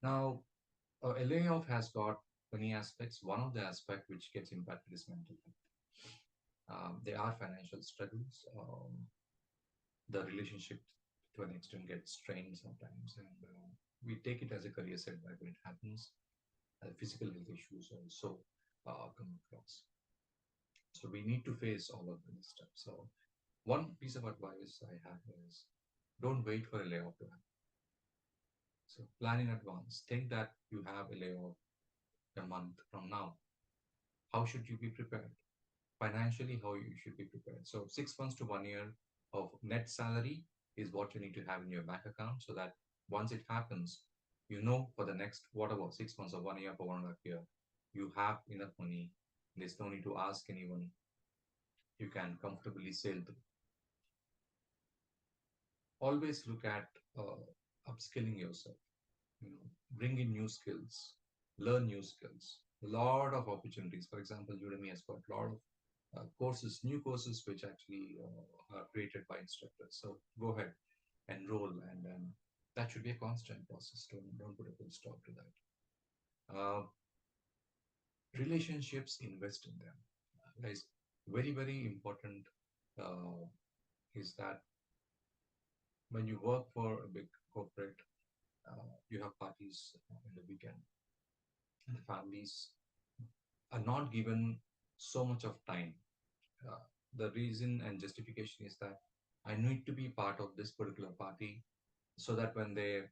Now, a layoff has got many aspects. One of the aspect which gets impacted is mental health. There are financial struggles. The relationship to an extent gets strained sometimes, and we take it as a career setback when it happens. Physical health issues also come across. So we need to face all of this stuff. So one piece of advice I have is don't wait for a layoff to happen. So plan in advance. Think that you have a layoff a month from now. How should you be prepared? Financially, how you should be prepared. So 6 months to 1 year of net salary is what you need to have in your bank account so that once it happens, you know for the next whatever 6 months or 1 year for 1.5 year, you have enough money. There's no need to ask anyone. You can comfortably sail through. Always look at upskilling yourself. Bring in new skills, learn new skills. A lot of opportunities. For example, Udemy has got a lot of courses, new courses which actually are created by instructors. So go ahead, enroll, and that should be a constant process. Don't put a full stop to that. Relationships, invest in them. Guys, very, very important uh, is that when you work for a big corporate, you have parties in the weekend, and the families are not given so much of time. Uh, the reason and justification is that I need to be part of this particular party so that when they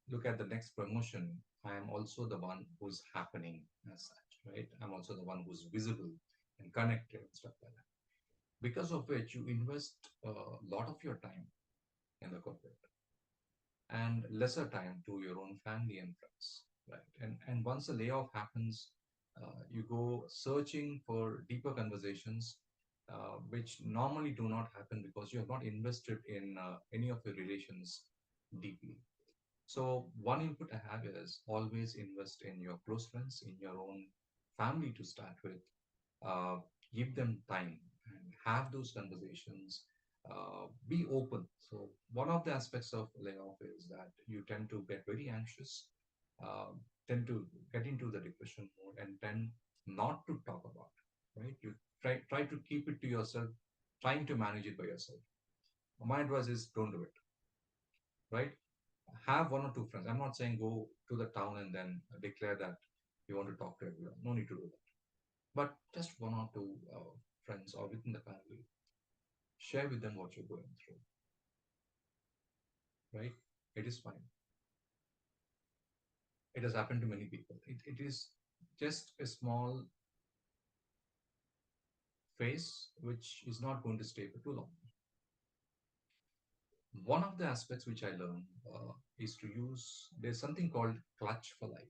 look at the next promotion, I am also the one who's happening as such, right? I'm also the one who's visible and connected and stuff like that. Because of which you invest a lot of your time in the corporate and lesser time to your own family and friends, right? And once a layoff happens, you go searching for deeper conversations, which normally do not happen because you have not invested in any of your relations deeply. So one input I have is always invest in your close friends, in your own family to start with. Uh, Give them time and have those conversations. Be open. So one of the aspects of layoff is that you tend to get very anxious, uh, tend to get into the depression mode, and tend not to talk about it, right? You try to keep it to yourself, trying to manage it by yourself. My advice is don't do it, right? Have one or two friends. I'm not saying go to the town and then declare that you want to talk to everyone. No need to do that. But just one or two friends or within the family, share with them what you're going through, right? It is fine. It has happened to many people. It is just a small phase which is not going to stay for too long. One of the aspects which I learned is to use, there's something called clutch for life.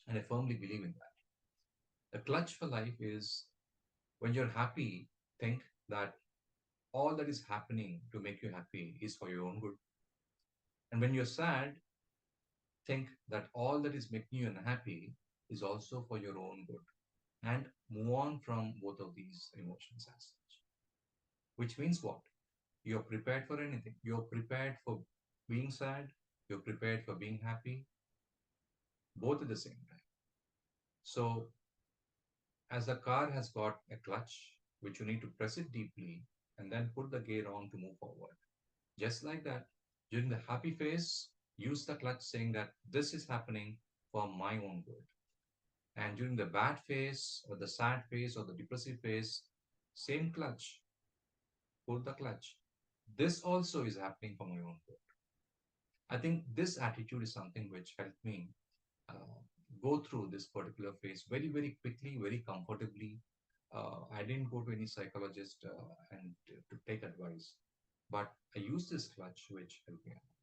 And I firmly believe in that. The clutch for life is when you're happy, think that all that is happening to make you happy is for your own good. And when you're sad, think that all that is making you unhappy is also for your own good. And move on from both of these emotions as such. Which means what? You're prepared for anything. You're prepared for being sad, you're prepared for being happy, both at the same time. So, as the car has got a clutch, which you need to press it deeply and then put the gear on to move forward. Just like that, during the happy phase, use the clutch saying that this is happening for my own good. And during the bad phase or the sad phase or the depressive phase, same clutch, pull the clutch. This also is happening for my own good. I think this attitude is something which helped me uh, go through this particular phase very, very quickly, very comfortably. I didn't go to any psychologist and to take advice, but I used this clutch which helped me out.